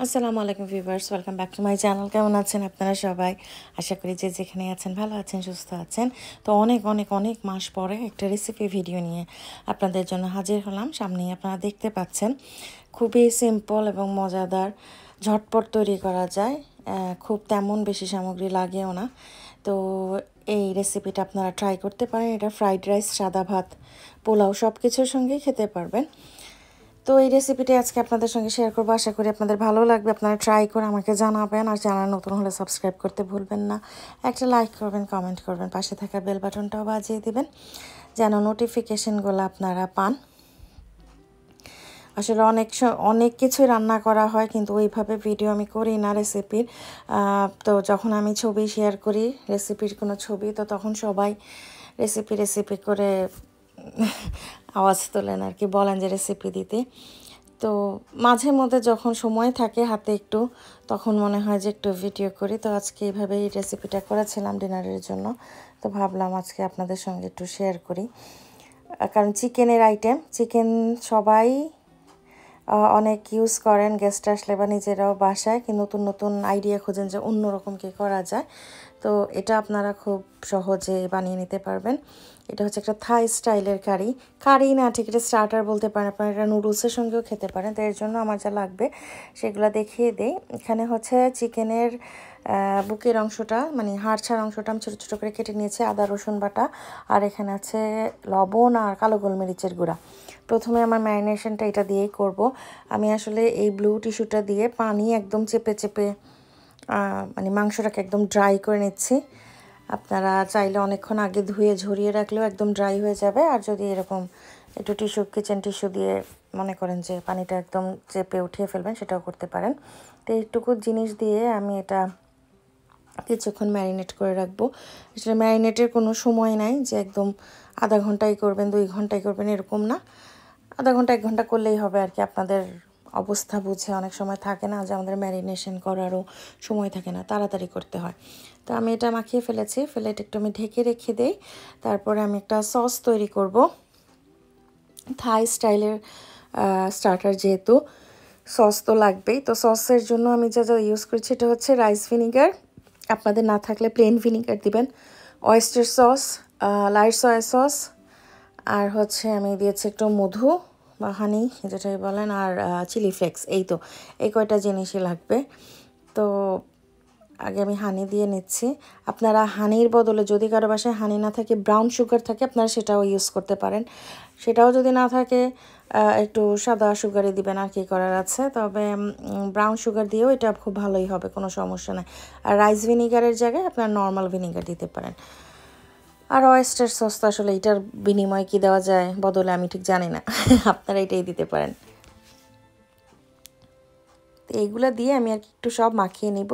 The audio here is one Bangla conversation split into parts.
আসসালামু আলাইকুম viewers, welcome back to my channel. কেমন আছেন আপনারা সবাই? আশা করি যে যেখানে আছেন ভালো আছেন, সুস্থ আছেন। তো অনেক অনেক অনেক মাস পরে একটা রেসিপি ভিডিও নিয়ে আপনাদের জন্য হাজির হলাম। সামনেই আপনারা দেখতে পাচ্ছেন, খুবই সিম্পল এবং মজাদার, ঝটপট তৈরি করা যায়। খুব তেমন বেশি সামগ্রী লাগেও না। তো এই রেসিপিটা আপনারা ট্রাই করতে পারেন। এটা ফ্রাইড রাইস, সাদা ভাত, পোলাও সব কিছুর সঙ্গেই খেতে পারবেন। তো এই রেসিপিটি আজকে আপনাদের সঙ্গে শেয়ার করবো। আশা করি আপনাদের ভালো লাগবে। আপনারা ট্রাই করে আমাকে জানাবেন। আর চ্যানেল নতুন হলে সাবস্ক্রাইব করতে ভুলবেন না। একটা লাইক করবেন, কমেন্ট করবেন, পাশে থাকা বেল বাটনটাও বাজিয়ে দিবেন যেন নোটিফিকেশনগুলো আপনারা পান। আসলে অনেক কিছুই রান্না করা হয়, কিন্তু ওইভাবে ভিডিও আমি করি না রেসিপির। তো যখন আমি ছবি শেয়ার করি, রেসিপির কোনো ছবি, তো তখন সবাই রেসিপি রেসিপি করে আওয়াজ তোলেন আর কি, বলেন যে রেসিপি দিতে। তো মাঝে মধ্যে যখন সময় থাকে হাতে একটু, তখন মনে হয় যে একটু ভিডিও করি। তো আজকে এইভাবে এই রেসিপিটা করেছিলাম ডিনারের জন্য। তো ভাবলাম আজকে আপনাদের সঙ্গে একটু শেয়ার করি। কারণ চিকেনের আইটেম, চিকেন সবাই অনেক ইউজ করেন, গেস্ট আসলে বা নিজেরাও বাসায়, কি নতুন নতুন আইডিয়া খোঁজেন যে অন্যরকম কী করা যায়। তো এটা আপনারা খুব সহজে বানিয়ে নিতে পারবেন। এটা হচ্ছে একটা থাই স্টাইলের কারি না, ঠিক এটা স্টার্টার বলতে পারেন। আপনারা এটা নুডলসের সঙ্গেও খেতে পারেন। তো এর জন্য আমার যা লাগবে সেগুলো দেখিয়ে দেই। এখানে হচ্ছে চিকেনের বুকের অংশটা, মানে হাড় ছাড় অংশটা আমি ছোটো ছোটো করে কেটে নিয়েছি, আদা রসুন বাটা, আর এখানে আছে লবণ আর কালো গোলমরিচের গুঁড়া। প্রথমে আমার ম্যারিনেশনটা এটা দিয়েই করব। আমি আসলে এই ব্লু টিস্যুটা দিয়ে পানি একদম চেপে চেপে মানে মাংসটাকে একদম ড্রাই করে নিচ্ছি। আপনারা চাইলে অনেকক্ষণ আগে ধুয়ে ঝরিয়ে রাখলেও একদম ড্রাই হয়ে যাবে। আর যদি এরকম একটু কিচেন টিস্যু দিয়ে মনে করেন যে পানিটা একদম চেপে উঠিয়ে ফেলবেন, সেটাও করতে পারেন। তো এইটুকু জিনিস দিয়ে আমি এটা কিছুক্ষণ ম্যারিনেট করে রাখবো। আসলে ম্যারিনেটের কোনো সময় নাই যে একদম আধা ঘন্টাই করবেন, 2 ঘন্টাই করবেন, এরকম না। আধা ঘন্টা 1 ঘন্টা করলেই হবে আর কি। আপনাদের অবস্থা বুঝে অনেক সময় থাকে না যে আমাদের ম্যারিনেশন করারও সময় থাকে না, তাড়াতাড়ি করতে হয়। তো আমি এটা মাখিয়ে ফেলেছি, ফেলে এটা একটু আমি ঢেকে রেখে দেই। তারপরে আমি একটা সস তৈরি করব, থাই স্টাইলের স্টার্টার যেহেতু, সস তো লাগবেই। তো সসের জন্য আমি যা যা ইউজ করছি, এটা হচ্ছে রাইস ভিনিগার। আপনাদের না থাকলে প্লেন ভিনিগার দিবেন, oyster sauce, light soy sauce, আর হচ্ছে আমি দিয়েছি একটু মধু বা হানি যেটাই বলেন, আর চিলি ফ্লেক্স। এই কয়টা জিনিসই লাগবে। তো আগে আমি হানি দিয়ে নিচ্ছি। আপনারা হানির বদলে, যদি কারো বাসায় হানি না থাকে, ব্রাউন সুগার থাকে, আপনারা সেটাও ইউজ করতে পারেন। সেটাও যদি না থাকে, একটু সাদা সুগারই দিবেন, আর কি করার আছে। তবে ব্রাউন সুগার দিয়েও এটা খুব ভালোই হবে, কোনো সমস্যা নেই। আর রাইস ভিনিগারের জায়গায় আপনারা নর্মাল ভিনিগার দিতে পারেন। আর অয়েস্টার সস তো আসলে এটার বিনিময়ে কী দেওয়া যায় বদলে আমি ঠিক জানি না। আপনারা এটাই দিতে পারেন। তো এইগুলো দিয়ে আমি আর কি একটু সব মাখিয়ে নিব।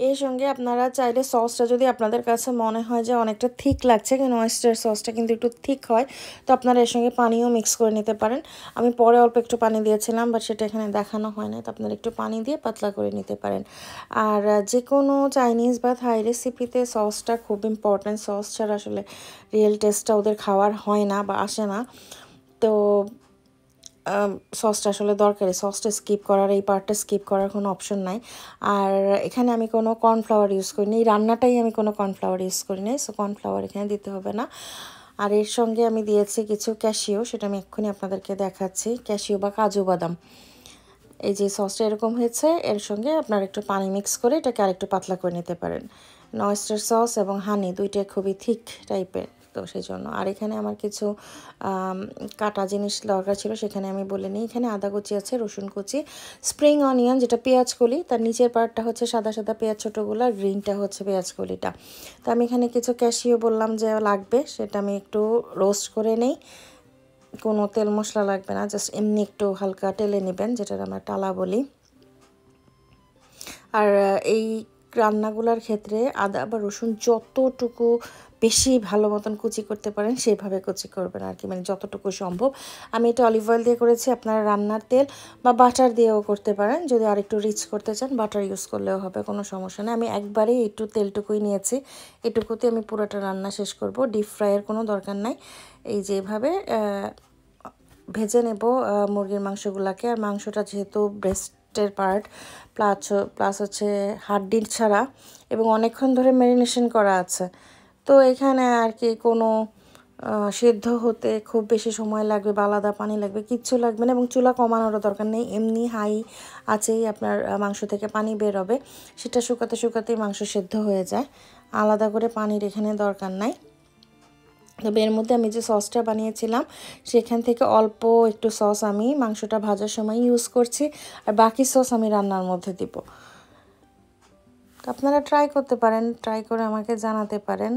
এর সঙ্গে আপনারা চাইলে সসটা, যদি আপনাদের কাছে মনে হয় যে অনেকটা থিক লাগছে, কারণ অয়েস্টার সসটা কিন্তু একটু থিক হয়, তো আপনারা এর সঙ্গে পানিও মিক্স করে নিতে পারেন। আমি পরে অল্প একটু পানি দিয়েছিলাম, বাট সেটা এখানে দেখানো হয় না। তো আপনারা একটু পানি দিয়ে পাতলা করে নিতে পারেন। আর যে কোনো চাইনিজ বা থাই রেসিপিতে সসটা খুব ইম্পর্ট্যান্ট। সস ছাড়া আসলে রিয়েল টেস্টটা ওদের খাওয়ার হয় না বা আসে না। তো সসটা আসলে দরকারি, সসটা স্কিপ করার, এই পার্টটা স্কিপ করার কোনো অপশন নাই। আর এখানে আমি কোনো কর্নফ্লাওয়ার ইউজ করিনি, এই রান্নাটাই আমি কোনো কর্নফ্লাওয়ার ইউজ করি নাই, সো কর্নফ্লাওয়ার এখানে দিতে হবে না। আর এর সঙ্গে আমি দিয়েছি কিছু ক্যাশিও, সেটা আমি এক্ষুনি আপনাদেরকে দেখাচ্ছি, ক্যাশিও বা কাজু বাদাম। এই যে সসটা এরকম হয়েছে, এর সঙ্গে আপনারা একটু পানি মিক্স করে এটাকে আরেকটু পাতলা করে নিতে পারেন। অয়েস্টার সস এবং হানি দুইটাই খুবই থিক টাইপের, তো সেই জন্য। আর এখানে আমার কিছু কাটা জিনিস দরকার ছিল, সেখানে আমি বলে নিই। এখানে আদা কুচি আছে, রসুন কুচি, স্প্রিং অনিয়ন যেটা পেঁয়াজ কলি, তার নিচের পার্টটা হচ্ছে সাদা সাদা পেঁয়াজ ছোটোগুলো, আর গ্রিনটা হচ্ছে পেঁয়াজ কলিটা। তো আমি এখানে কিছু ক্যাশিও বললাম যে লাগবে, সেটা আমি একটু রোস্ট করে নেই। কোনো তেল মশলা লাগবে না, জাস্ট এমনি একটু হালকা টেলে নেবেন, যেটা আমরা টালা বলি। আর এই রান্নাগুলোর ক্ষেত্রে আদা বা রসুন যতটুকু বেশি ভালো মতন কুচি করতে পারেন সেইভাবে কুচি করবেন আর কি, মানে যতটুকু সম্ভব। আমি এটা অলিভ অয়েল দিয়ে করেছি, আপনারা রান্নার তেল বা বাটার দিয়েও করতে পারেন। যদি আর একটু রিচ করতে চান বাটার ইউজ করলেও হবে, কোনো সমস্যা নেই। আমি একবারেই একটু তেলটুকুই নিয়েছি, এটুকুতে আমি পুরোটা রান্না শেষ করব, ডিপ ফ্রাইয়ের কোনো দরকার নাই। এই যেভাবে ভেজে নেব মুরগির মাংসগুলোকে। আর মাংসটা যেহেতু ব্রেস্টের পার্ট প্লাস হচ্ছে হাড্ডির ছাড়া এবং অনেকক্ষণ ধরে ম্যারিনেশন করা আছে, তো এখানে আর কি কোনো সেদ্ধ হতে খুব বেশি সময় লাগবে বা আলাদা পানি লাগবে কিচ্ছু লাগবে না, এবং চুলা কমানোরও দরকার নেই। এমনি হাই আছেই আপনার মাংস থেকে পানি বের হবে, সেটা শুকাতে শুকাতেই মাংস সেদ্ধ হয়ে যায়, আলাদা করে পানির এখানে দরকার নাই। তবে এর মধ্যে আমি যে সসটা বানিয়েছিলাম সেখান থেকে অল্প একটু সস আমি মাংসটা ভাজার সময় ইউজ করছি, আর বাকি সস আমি রান্নার মধ্যে দিব। তো আপনারা ট্রাই করতে পারেন, ট্রাই করে আমাকে জানাতে পারেন।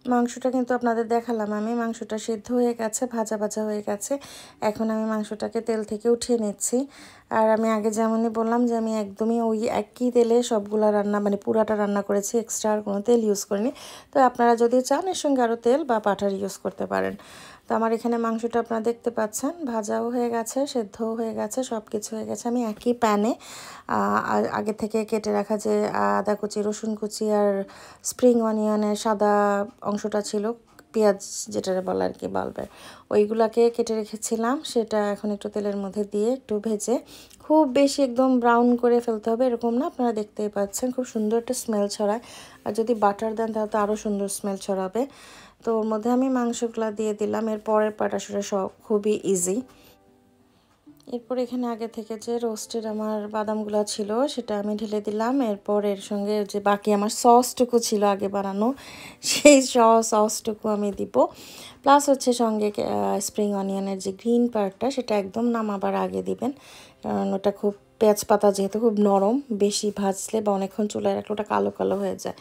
মাংসটা কিন্তু আপনাদের দেখালাম, আমি মাংসটা সিদ্ধ হয়ে গেছে, ভাজা ভাজা হয়ে গেছে। এখন আমি মাংসটাকে তেল থেকে উঠিয়ে নিচ্ছি। আর আমি আগে যেমনই বললাম যে আমি একদমই ওই একই তেলে সবগুলা রান্না, মানে পুরাটা রান্না করেছি, এক্সট্রা আর কোনো তেল ইউজ করিনি। তো আপনারা যদি চান এর সঙ্গে আরও তেল বা বাটার ইউজ করতে পারেন। তো আমার এখানে মাংসটা আপনারা দেখতে পাচ্ছেন ভাজাও হয়ে গেছে, সেদ্ধও হয়ে গেছে, সব কিছু হয়ে গেছে। আমি একই প্যানে আগে থেকে কেটে রাখা যে আদা কুচি, রসুন কুচি আর স্প্রিং অনিয়নের সাদা অংশটা ছিল, পেঁয়াজ যেটা বলা আর কি বাল্বের, ওইগুলাকে কেটে রেখেছিলাম, সেটা এখন একটু তেলের মধ্যে দিয়ে একটু ভেজে, খুব বেশি একদম ব্রাউন করে ফেলতে হবে এরকম না, আপনারা দেখতেই পাচ্ছেন খুব সুন্দর একটা স্মেল ছড়ায়। আর যদি বাটার দেন তাহলে তো আরও সুন্দর স্মেল ছড়াবে। তো ওর মধ্যে আমি মাংসগুলো দিয়ে দিলাম, এর পরের পাট আসলে সব খুবই ইজি। এরপর এখানে আগে থেকে যে রোস্টেড আমার বাদামগুলো ছিল সেটা আমি ঢেলে দিলাম। এরপর এর সঙ্গে যে বাকি আমার সসটুকু ছিল আগে বানানো, সেই সসটুকু আমি দিব। প্লাস হচ্ছে সঙ্গে স্প্রিং অনিয়নের যে গ্রিন পার্টটা সেটা একদম নামাবার আগে দিবেন, কারণ ওটা খুব পেঁয়াজ পাতা যেহেতু খুব নরম, বেশি ভাজলে বা অনেকক্ষণ চুলায় রাখলে ওটা কালো কালো হয়ে যায়।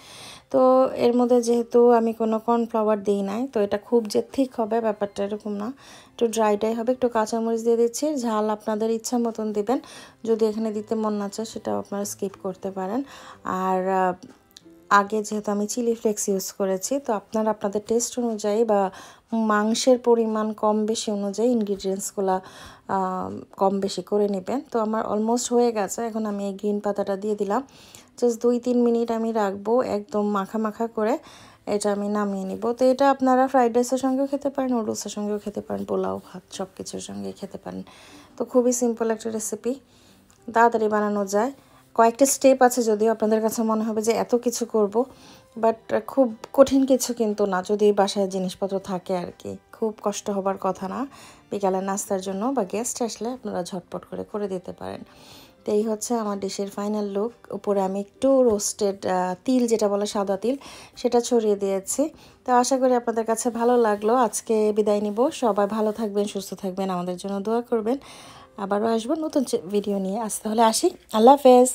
তো এর মধ্যে যেহেতু আমি কোনো কর্নফ্লাওয়ার দিই নাই, তো এটা খুব যে ঠিক হবে ব্যাপারটা এরকম না, একটু ড্রাইটাই হবে। একটু কাঁচামরিচ দিয়ে দিচ্ছি, ঝাল আপনাদের ইচ্ছা মতন দিবেন, যদি এখানে দিতে মন না চায় সেটাও আপনারা স্কিপ করতে পারেন। আর আগে যেহেতু আমি চিলি ফ্লেক্স ইউজ করেছি, তো আপনারা আপনাদের টেস্ট অনুযায়ী বা মাংসের পরিমাণ কম বেশি অনুযায়ী ইনগ্রিডিয়েন্টসগুলো কম বেশি করে নেবেন। তো আমার অলমোস্ট হয়ে গেছে, এখন আমি এই গ্রিন পাতাটা দিয়ে দিলাম, জাস্ট 2-3 মিনিট আমি রাখবো একদম মাখা মাখা করে, এটা আমি নামিয়ে নিব। তো এটা আপনারা ফ্রাইড রাইসের সঙ্গেও খেতে পারেন, নুডলসের সঙ্গেও খেতে পারেন, পোলাও ভাত সব কিছুর সঙ্গে খেতে পারেন। তো খুবই সিম্পল একটা রেসিপি, তাড়াতাড়ি বানানো যায়। কয়েকটা স্টেপ আছে, যদিও আপনাদের কাছে মনে হবে যে এত কিছু করব, বাট খুব কঠিন কিছু কিন্তু না, যদি বাসায় জিনিসপত্র থাকে আর কি, খুব কষ্ট হবার কথা না। বিকালে নাস্তার জন্য বা গেস্ট আসলে আপনারা ঝটপট করে করে দিতে পারেন। তো এই হচ্ছে আমার ডিশের ফাইনাল লুক। উপরে আমি একটু রোস্টেড তিল, যেটা বলে সাদা তিল, সেটা ছড়িয়ে দিয়েছি। তো আশা করি আপনাদের কাছে ভালো লাগলো। আজকে বিদায় নিব, সবাই ভালো থাকবেন, সুস্থ থাকবেন, আমাদের জন্য দোয়া করবেন। আবারও আসবো নতুন ভিডিও নিয়ে। আজ তাহলে আসি, আল্লাহ হাফেজ।